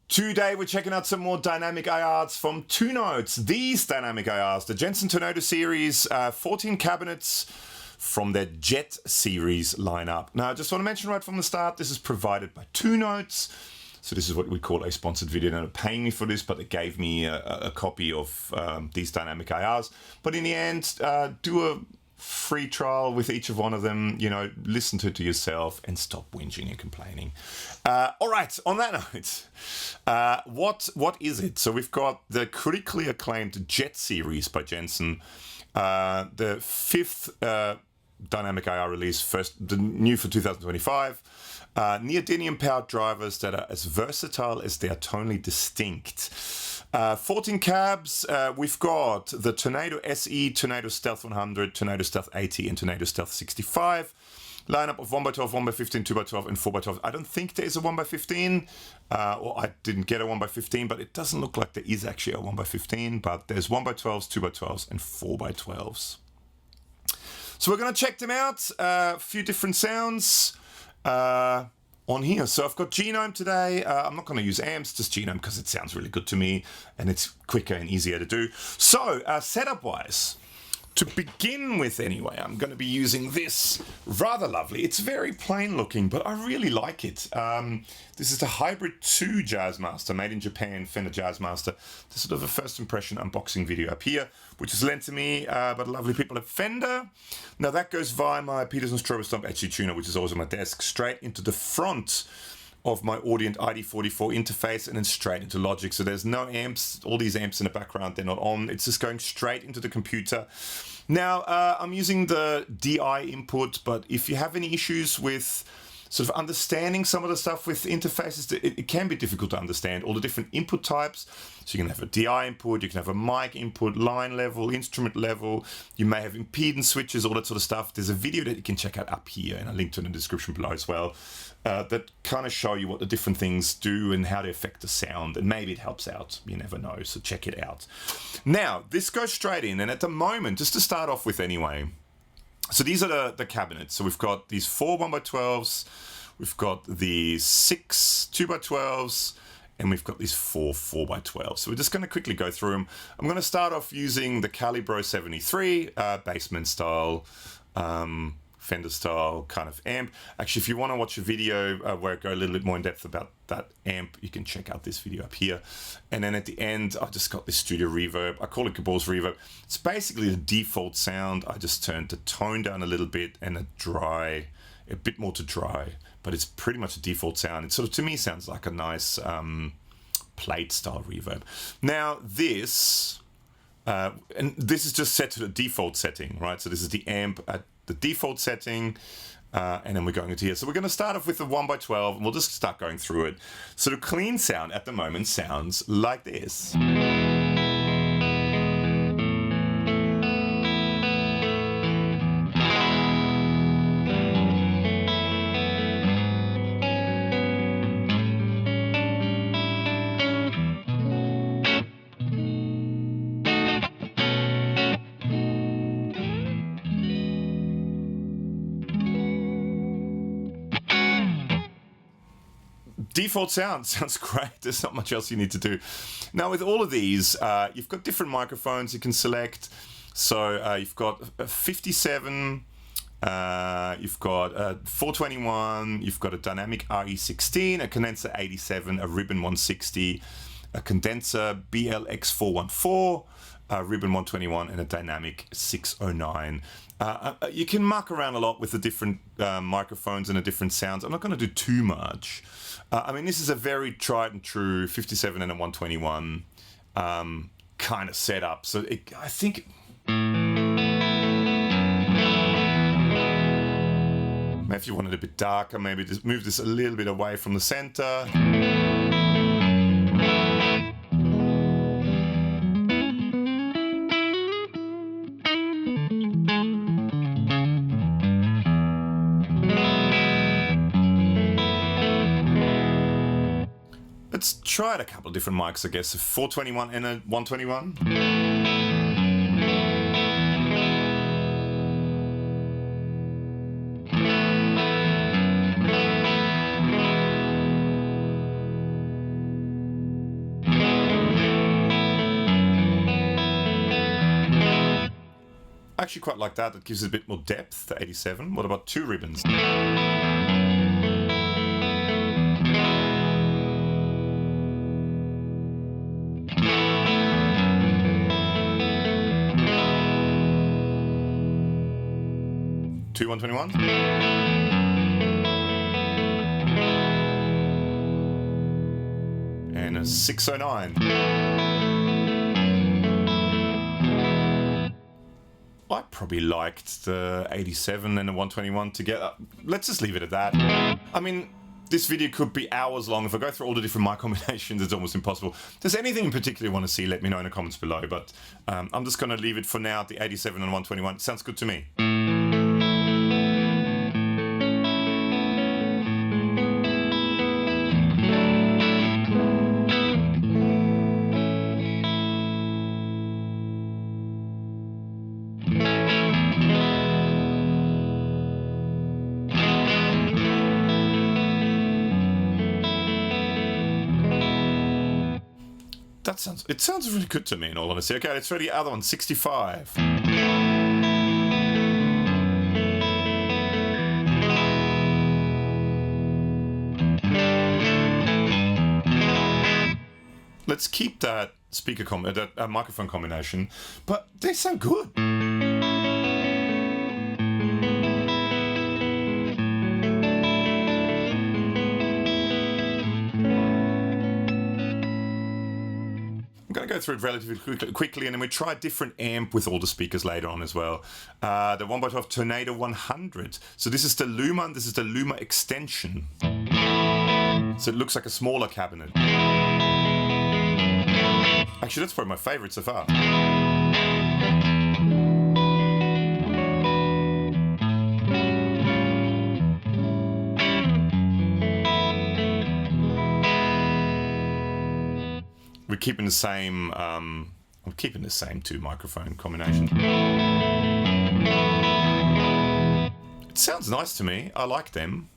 Today we're checking out some more dynamic IRs from two notes. These dynamic IRs, the Jensen Tornado Series 14 cabinets from their Jet series lineup. Now I just want to mention right from the start, this is provided by Two Notes. So this is what we call a sponsored video. They're not paying me for this, but they gave me a copy of these dynamic IRs. But in the end, do a free trial with each of one of them, you know, listen to it to yourself and stop whinging and complaining. All right, on that note, what is it? So we've got the critically acclaimed Jet series by Jensen, the fifth dynamic IR release, the new for 2025. Neodymium powered drivers that are as versatile as they are tonally distinct. 14 cabs, we've got the Tornado SE, Tornado Stealth 100, Tornado Stealth 80 and Tornado Stealth 65. Lineup of 1x12, 1x15, 2x12 and 4x12. I don't think there is a 1x15, or I didn't get a 1x15, but it doesn't look like there is actually a 1x15, but there's 1x12s, 2x12s and 4x12s. So we're going to check them out, a few different sounds on here. So I've got Genome today. I'm not going to use amps, just Genome because it sounds really good to me and it's quicker and easier to do. So setup wise, to begin with anyway, I'm going to be using this rather lovely. It's very plain looking, but I really like it. This is the Hybrid 2 Jazzmaster, made in Japan, Fender Jazzmaster. This is sort of a first impression unboxing video up here, which is lent to me by the lovely people at Fender. Now that goes via my Peterson Strobo Stomp HG tuner, which is always on my desk, straight into the front of my Audient ID44 interface and then straight into Logic. So there's no amps, all these amps in the background, they're not on. It's just going straight into the computer. Now, I'm using the DI input, but if you have any issues with sort of understanding some of the stuff with interfaces, it can be difficult to understand all the different input types. So you can have a DI input, you can have a mic input, line level, instrument level, you may have impedance switches, all that sort of stuff. There's a video that you can check out up here and a link to it in the description below as well, that kind of show you what the different things do and how they affect the sound, and maybe it helps out, you never know, so check it out. Now, this goes straight in, and at the moment, just to start off with anyway, so these are the cabinets. So we've got these 4 1x12s, we've got these 6 2x12s, and we've got these 4 4x12s. So we're just going to quickly go through them. I'm going to start off using the Calibro 73 basement style, Fender style kind of amp. Actually, if you want to watch a video where I go a little bit more in depth about that amp, you can check out this video up here. And then at the end, I just got this studio reverb. I call it Gabor's reverb. It's basically the default sound. I just turned the tone down a little bit and a bit more to dry, but it's pretty much a default sound. It sort of, to me, sounds like a nice plate style reverb. Now this, and this is just set to the default setting, right? So this is the amp at the default setting, and then we're going into here. So we're going to start off with the 1x12, and we'll just start going through it. So the clean sound at the moment sounds like this. Default sounds great. There's not much else you need to do. Now with all of these, you've got different microphones you can select. So you've got a 57, you've got a 421, you've got a dynamic RE16, a condenser 87, a ribbon 160, a condenser BLX414, a ribbon 121, and a dynamic 609. You can muck around a lot with the different microphones and the different sounds. I'm not going to do too much. I mean, this is a very tried and true 57 and a 121 kind of setup. So I think maybe if you want it a bit darker, maybe just move this a little bit away from the center. Let's try it a couple of different mics, I guess. A 421 and a 121. actually quite like that. That gives it a bit more depth, the 87. What about 2 ribbons? Two 121s. And a 609. I probably liked the 87 and the 121 together. Let's just leave it at that. I mean, this video could be hours long. If I go through all the different mic combinations, it's almost impossible. If there's anything in particular you want to see, let me know in the comments below. But I'm just going to leave it for now at the 87 and 121. It sounds good to me. It sounds really good to me, in all honesty. Okay, let's try the other one, 65. Let's keep that that microphone combination, but they sound good. I'm going to go through it relatively quickly, and then we try a different amp with all the speakers later on as well. The 1x12 Tornado 100. So this is the Luma, and this is the Luma extension. So it looks like a smaller cabinet. Actually, that's probably my favorite so far. We're keeping the same. I'm keeping the same 2 microphone combination. It sounds nice to me. I like them.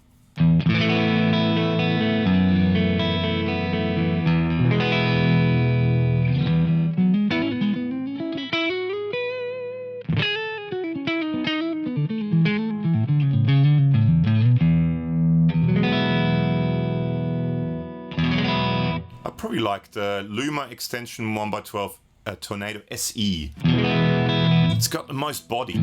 Probably like the Luma extension 1x12 Tornado SE. It's got the most body.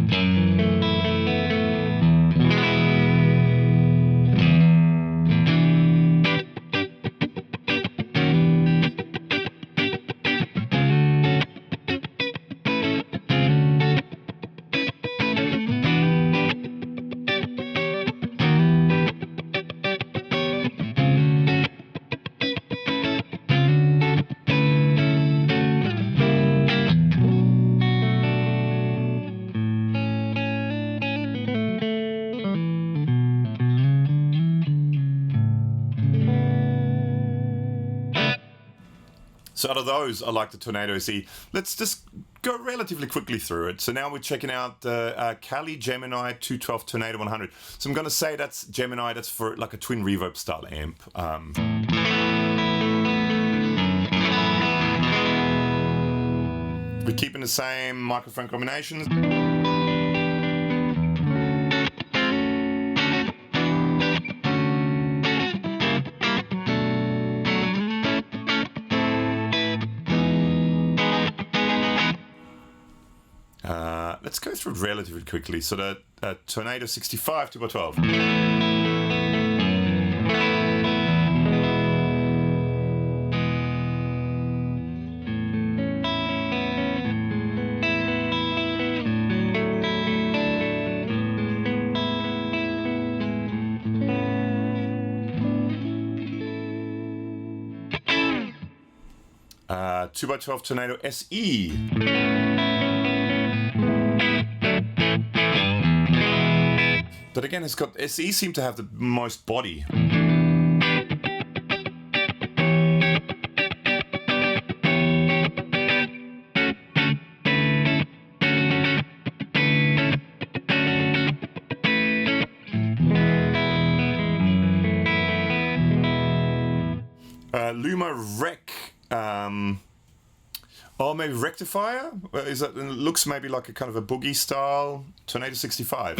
So out of those, I like the Tornado SE. Let's just go relatively quickly through it. So now we're checking out the Kali Gemini 212 Tornado 100. So I'm going to say that's Gemini. That's for like a twin reverb style amp. We're keeping the same microphone combinations. Let's go through it relatively quickly. So the Tornado 65 2x12. Uh, 2x12 Tornado SE. But again, it's got SE seem to have the most body. Luma Rec Oh, maybe rectifier? Is that? It looks maybe like a kind of a boogie style Tornado 65.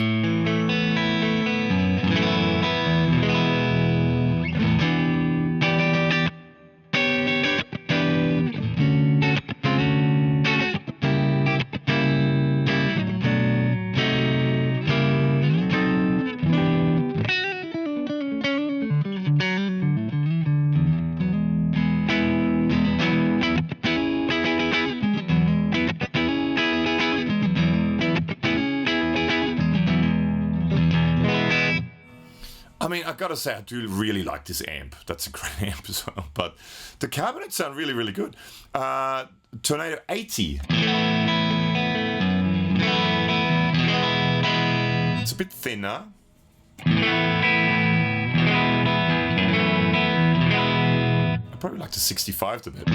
I mean, I gotta say, I do really like this amp. That's a great amp as well. But the cabinets sound really, really good. Tornado 80. It's a bit thinner. I'd probably like the 65 the bit.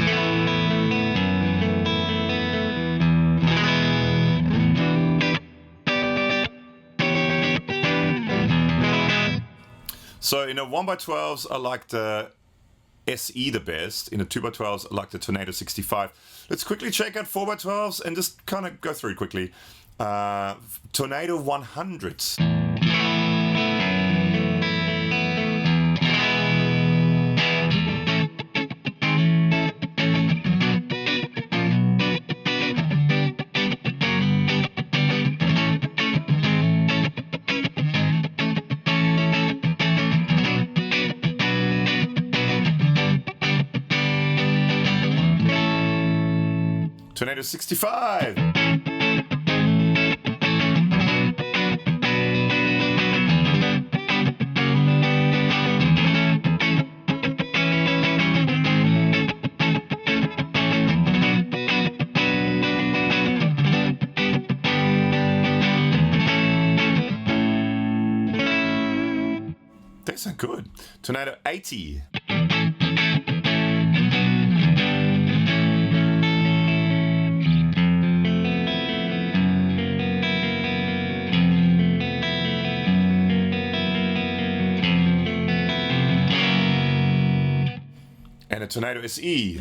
So in a 1x12s, I like the SE the best. In a 2x12s, I like the Tornado 65. Let's quickly check out 4x12s and just kind of go through it quickly. Tornado 100s. Tornado 65. They sound good. Tornado 80. And a Tornado SE.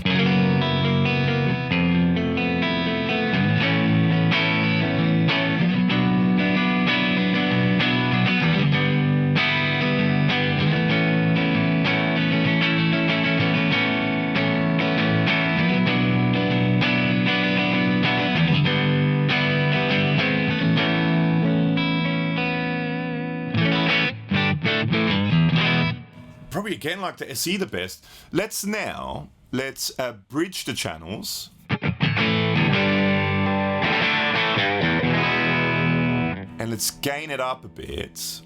Probably again like the SE the best. Let's bridge the channels. And let's gain it up a bit.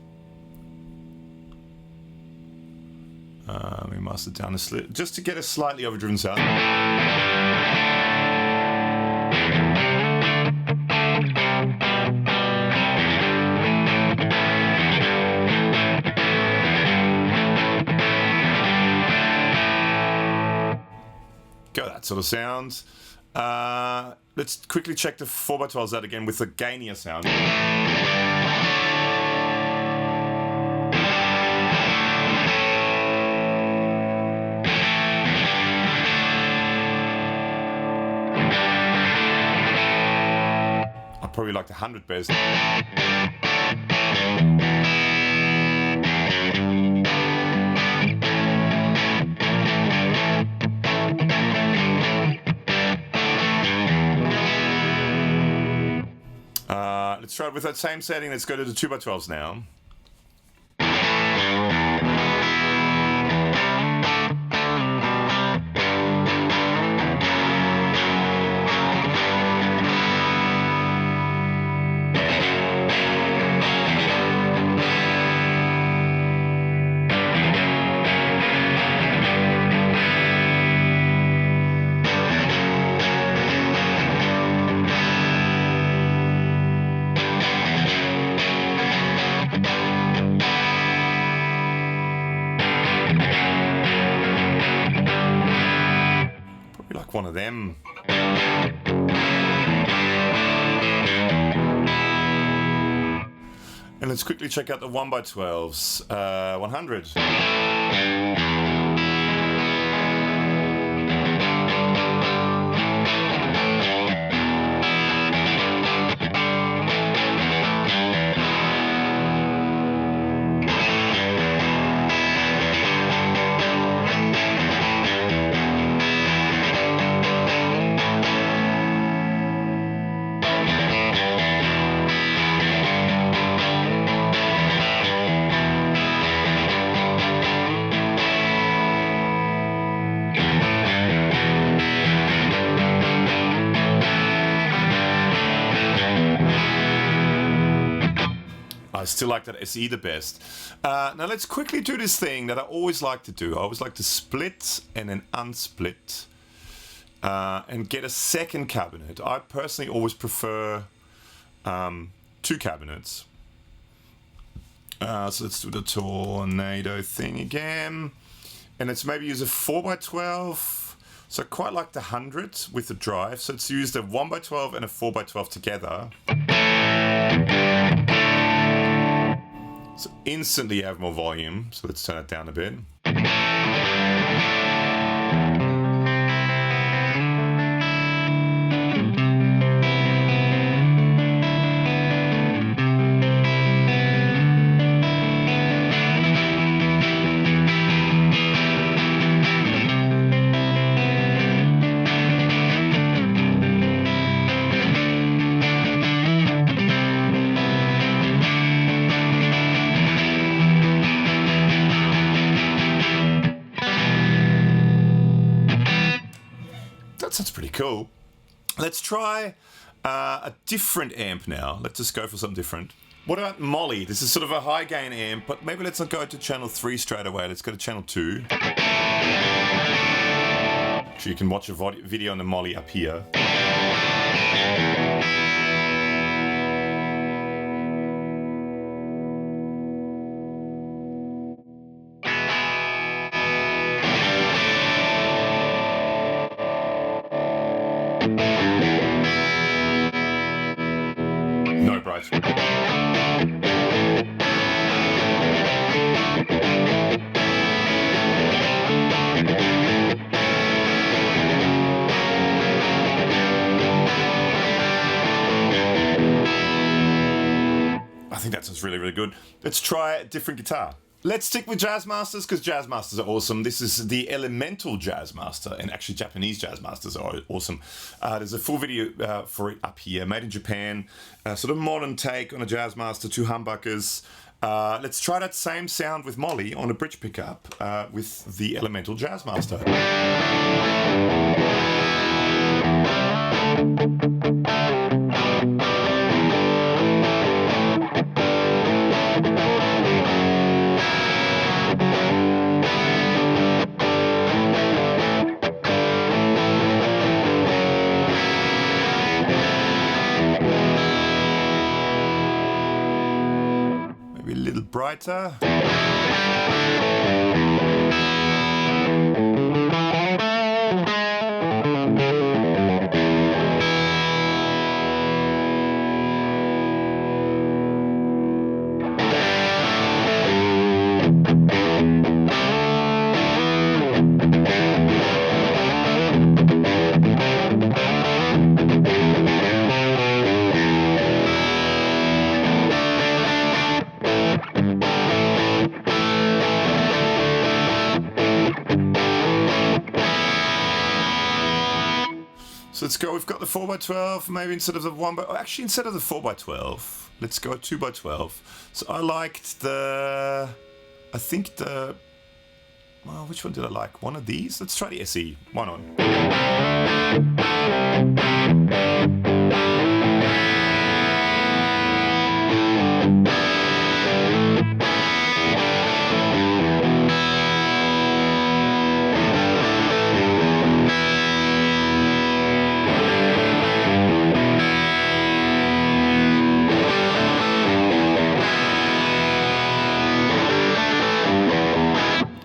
We master down a slit just to get a slightly overdriven sound. That sort of sound. Let's quickly check the 4x12s out again with the gainier sound. I probably like the 100 best. Let's try it with that same setting. Let's go to the 2x12s now. One of them. And let's quickly check out the 1x12s. 100. still like that SE the best. Now let's quickly do this thing that I always like to do. I always like to split and then unsplit and get a second cabinet. I personally always prefer 2 cabinets. So let's do the Tornado thing again. And let's maybe use a 4x12. So I quite like the 100 with the drive. So let's use the 1x12 and a 4x12 together. So instantly you have more volume. So let's turn it down a bit. That's pretty cool. Let's try a different amp now. Let's just go for something different. What about Molly? This is sort of a high gain amp, but maybe let's not go to channel 3 straight away. Let's go to channel 2. So you can watch a video on the Molly up here. No price. I think that sounds really, really good. Let's try a different guitar. Let's stick with Jazzmasters because Jazzmasters are awesome. This is the Elemental Jazzmaster, and actually Japanese Jazzmasters are awesome. There's a full video for it up here, made in Japan. Sort of modern take on a Jazzmaster, 2 humbuckers. Let's try that same sound with Molly on a bridge pickup with the Elemental Jazzmaster. Maybe a little brighter. So let's go, we've got the 4x12, maybe instead of the actually instead of the 4x12, let's go 2x12. So I liked well, which one did I like? One of these? Let's try the SE, one on.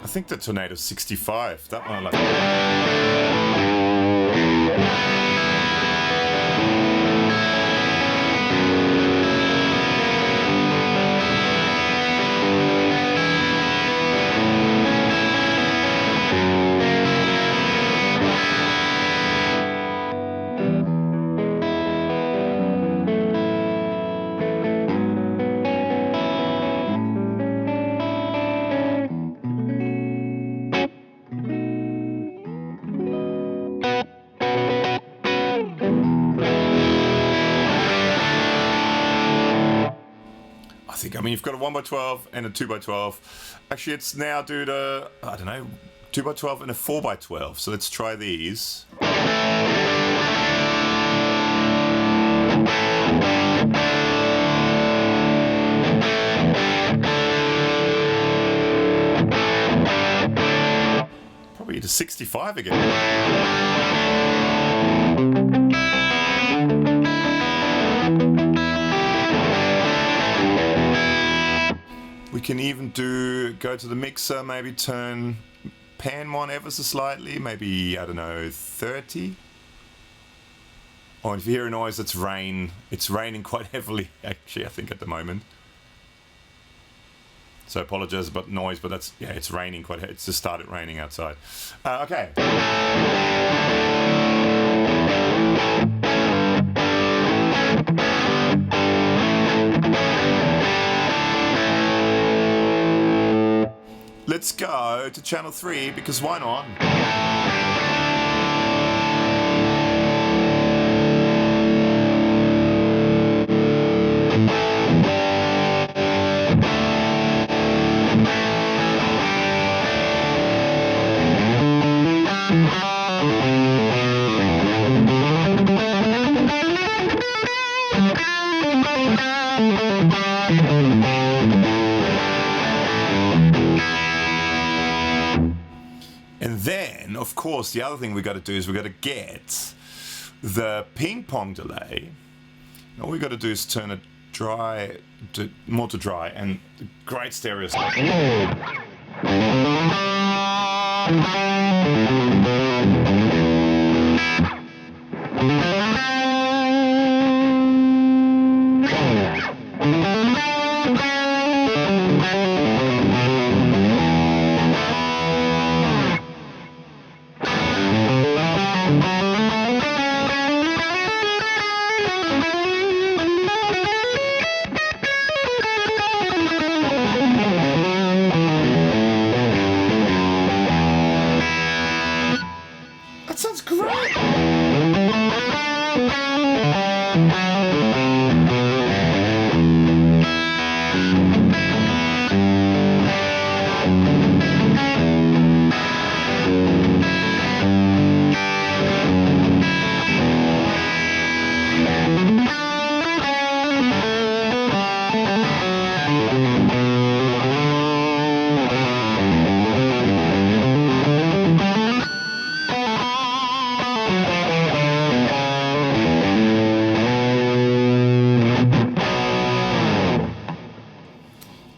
I think the Tornado 65, that one I like. I mean, you've got a 1x12 and a 2x12. Actually, it's now due to, I don't know, 2x12 and a 4x12. So let's try these. to 65 again. We can even go to the mixer, maybe turn pan one ever so slightly, maybe, I don't know, 30. Oh, and if you hear a noise, it's rain. It's raining quite heavily, actually, I think, at the moment. So I apologize about noise, but that's, yeah, it's raining quite, it's just started raining outside. Okay. Let's go to channel 3, because why not? And then, of course, the other thing we got to do is we got to get the ping pong delay. And all we got to do is turn it dry, more to dry, and great stereo sound. That sounds great!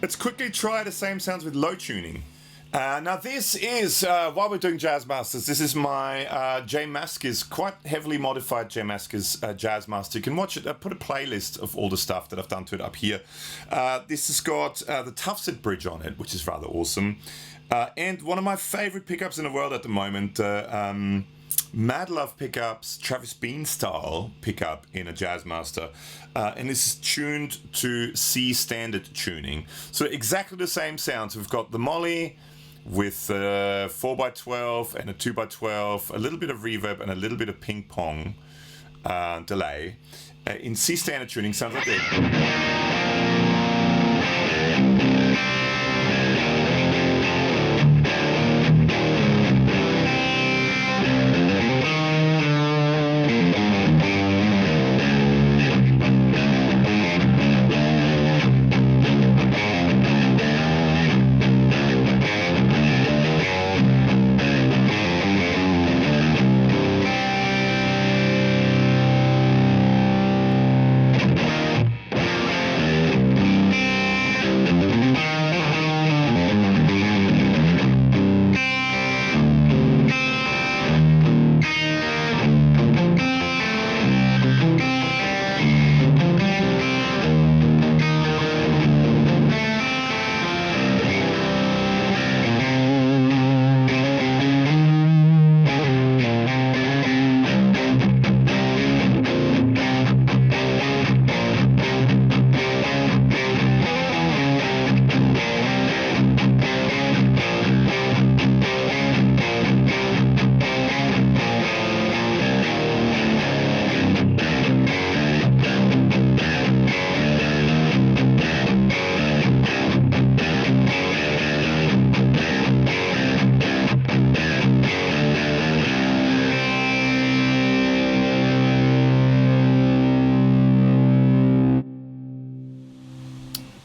Let's quickly try the same sounds with low tuning. Now this is, while we're doing Jazz Masters, this is my J Mascis, quite heavily modified J Mascis Jazz Master. You can watch it, I put a playlist of all the stuff that I've done to it up here. This has got the Tufted bridge on it, which is rather awesome. And one of my favorite pickups in the world at the moment, Mad Love Pickups, Travis Bean style pickup in a Jazz Master. And this is tuned to C standard tuning. So exactly the same sounds. We've got the Molly with a 4x12 and a 2x12, a little bit of reverb and a little bit of ping pong delay. In C standard tuning, sounds like this.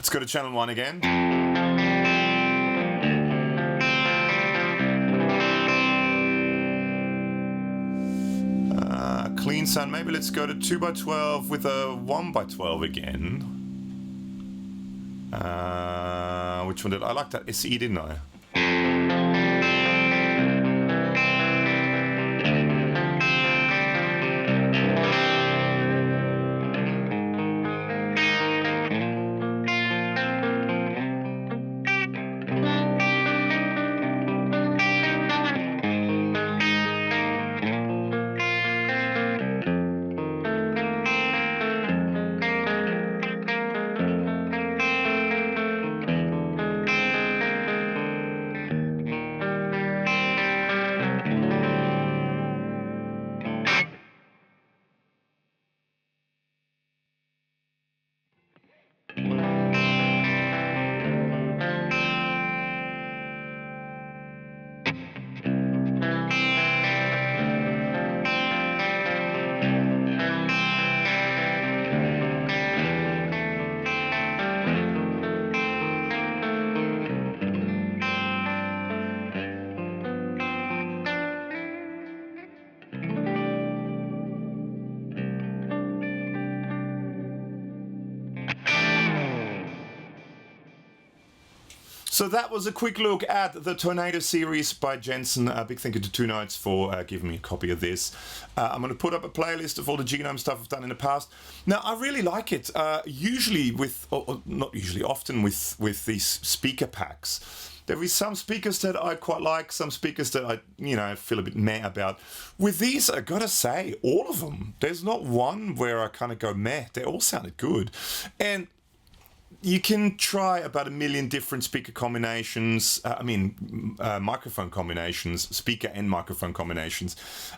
Let's go to channel 1 again. clean sound. Maybe let's go to 2x12 with a 1x12 again. Which one did I like? That SE, didn't I? So that was a quick look at the Tornado series by Jensen. A big thank you to 2Notes for giving me a copy of this. I'm going to put up a playlist of all the Genome stuff I've done in the past. Now, I really like it. Usually with, or not usually, often with these speaker packs, there is some speakers that I quite like, some speakers that I, feel a bit meh about. With these, I gotta say, all of them. There's not one where I kind of go meh. They all sounded good. And you can try about a million different speaker combinations, microphone combinations, speaker and microphone combinations.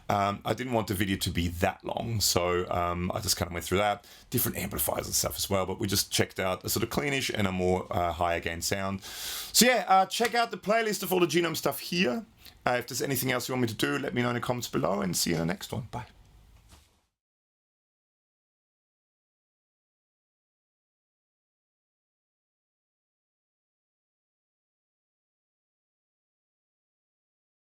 I didn't want the video to be that long, so I just kind of went through that. Different amplifiers and stuff as well, but we just checked out a sort of cleanish and a more higher gain sound. So yeah, check out the playlist of all the Genome stuff here. If there's anything else you want me to do, let me know in the comments below, and see you in the next one. Bye.